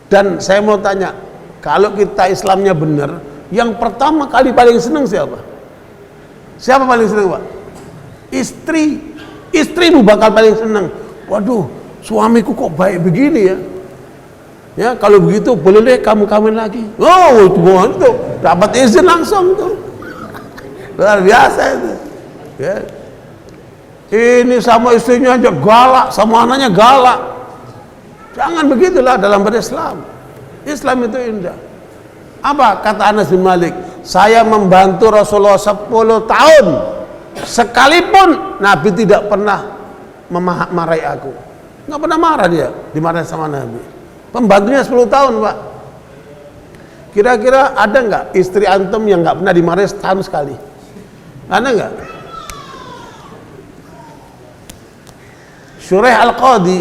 Dan saya mau tanya, kalau kita Islamnya benar, yang pertama kali paling senang siapa? Siapa paling senang, Pak? Istrimu bakal paling senang. Waduh, suamiku kok baik begini ya. Ya, kalau begitu boleh deh kamu kawin lagi. Oh, itu dapat izin langsung tuh. Luar biasa itu. Ya. Ini sama istrinya aja galak, sama anaknya galak. Jangan begitulah dalam berislam. Islam itu indah. Apa kata Anas bin Malik? Saya membantu Rasulullah 10 tahun. Sekalipun Nabi tidak pernah memarahi aku. Nggak pernah marah dia, dimarahi sama Nabi. Pembantunya 10 tahun, Pak. Kira-kira ada nggak istri antum yang nggak pernah dimarahi setahun sekali? Ada nggak? Syuraih Al-Qadi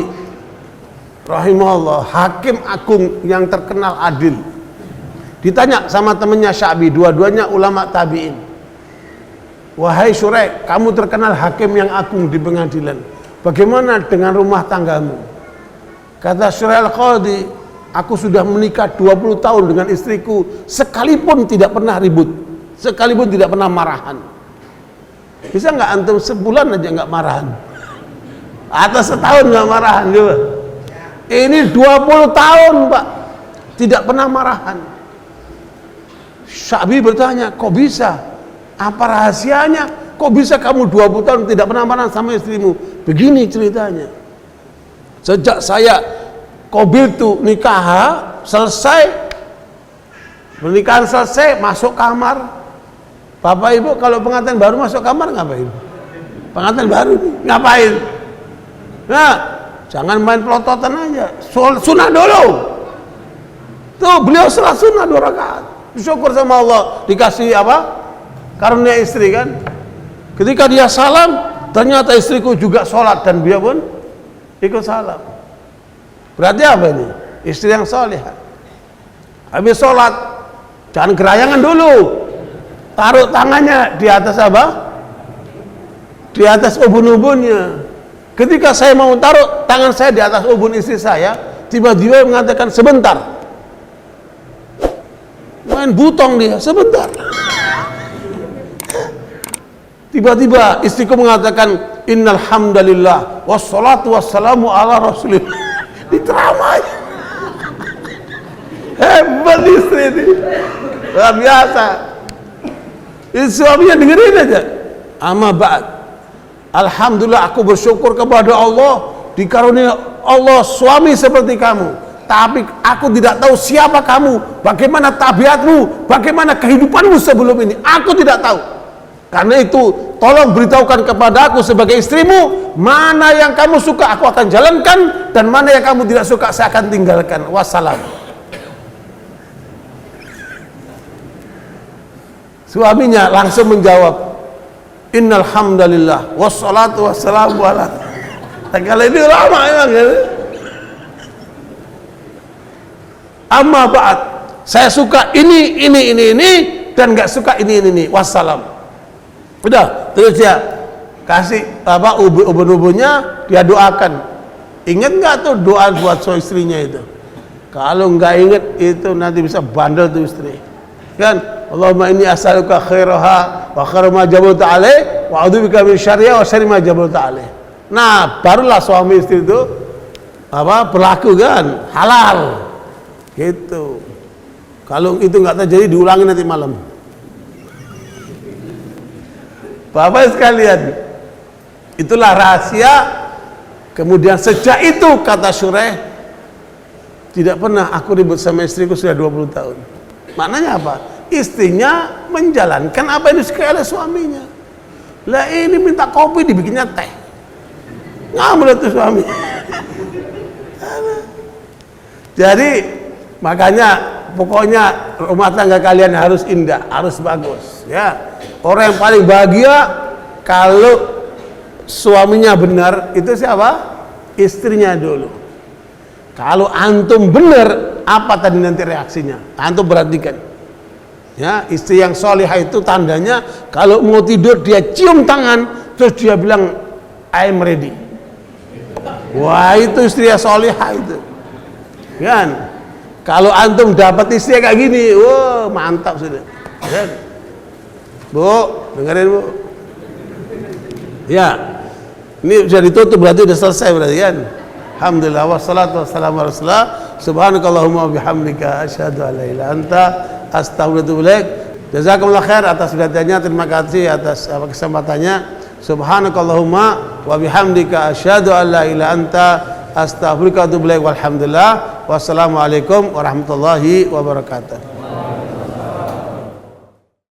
rahimahullah, hakim agung yang terkenal adil. Ditanya sama temannya Sya'bi, dua-duanya ulama tabi'in. Wahai Syuraih, kamu terkenal hakim yang agung di pengadilan. Bagaimana dengan rumah tanggamu? Kata Syuraih Al-Qadi, aku sudah menikah 20 tahun dengan istriku, sekalipun tidak pernah ribut, sekalipun tidak pernah marahan. Bisa nggak antum sebulan aja nggak marahan? Atau setahun nggak marahan juga? Ini 20 tahun, Pak, tidak pernah marahan. Sya'bi bertanya, kok bisa? Apa rahasianya? Kok bisa kamu 20 tahun tidak pernah marah sama istrimu? Begini ceritanya. Sejak saya qabiltu nikah selesai, pernikahan selesai, masuk kamar. Bapak Ibu kalau pengantin baru masuk kamar ngapain? Pengantin baru ngapain? Nah, jangan main pelototan aja. Sunnah dulu. Tuh beliau sholat sunnah 2 rakaat. Syukur sama Allah dikasih apa? Karunia istri kan. Ketika dia salam, ternyata istriku juga sholat dan dia pun ikut salam. Berarti apa ini? Istri yang salihah. Habis sholat, jangan gerayangan dulu. Taruh tangannya di atas apa? Di atas ubun-ubunnya. Ketika saya mau taruh tangan saya di atas ubun istri saya, tiba-tiba mengatakan sebentar. main butong dia sebentar. Tiba-tiba istriku mengatakan innal hamdalillah wassalatu wassalamu ala rasulillah. Diteramai. Hebat istri ini, luar biasa. Suaminya dengerin aja. Amma ba'd, alhamdulillah aku bersyukur kepada Allah dikaruniai Allah suami seperti kamu. Tapi aku tidak tahu siapa kamu, bagaimana tabiatmu, bagaimana kehidupanmu sebelum ini. Aku tidak tahu. Karena itu tolong beritahukan kepada aku sebagai istrimu, mana yang kamu suka aku akan jalankan, dan mana yang kamu tidak suka saya akan tinggalkan. Wassalam. Suaminya langsung menjawab, innal hamdalillah wassalatu wassalamu ala. Kalau ini lama emang ya. Amma ba'd, saya suka ini dan nggak suka ini. Wassalam. Udah, terus dia kasih apa ubun-ubunnya, dia doakan. Ingat nggak tuh doa buat istrinya itu? Kalau nggak ingat itu nanti bisa bandel tuh istri. Kan? Allahumma inni as'aluka khairaha wa khaira ma jabalta alaih wa a'udzubika min syarriha wa syarri ma jabalta alaih. Nah, barulah suami istri itu apa berlaku kan halal. Gitu. Kalau itu nggak terjadi diulangi nanti malam. Bapak sekalian, itulah rahasia. Kemudian sejak itu kata Syuraih, tidak pernah aku ribut sama istriku sudah 20 tahun. Maknanya apa? Istrinya menjalankan apa yang disukai oleh suaminya. Lah ini minta kopi dibikinnya teh. Ngambil itu suami. Jadi makanya pokoknya rumah tangga kalian harus indah, harus bagus ya. Orang yang paling bahagia kalau suaminya benar itu siapa? Istrinya dulu. Kalau antum benar, apa tadi nanti reaksinya? Antum perhatikan. Ya, istri yang solihah itu tandanya kalau mau tidur dia cium tangan terus dia bilang I'm ready. Wah, itu istri yang solihah itu. Kan? Kalau antum dapat istri kayak gini, wah mantap sudah. Kan? Bu, dengerin Bu. Ya, ini sudah ditutup berarti sudah selesai berarti kan? Alhamdulillah wassalatu wassalamu ala rasulillah. Subhanakallahumma bihamdika asyhadu an la ilaha illa anta astaghfiruka. Jazakumullah khair atas perhatiannya, terima kasih atas kesempatannya. Subhanakallahumma wa bihamdika asyhadu an la ilaha anta astaghfiruka wa atubu ilaik. Walhamdulillah. Wassalamualaikum warahmatullahi wabarakatuh.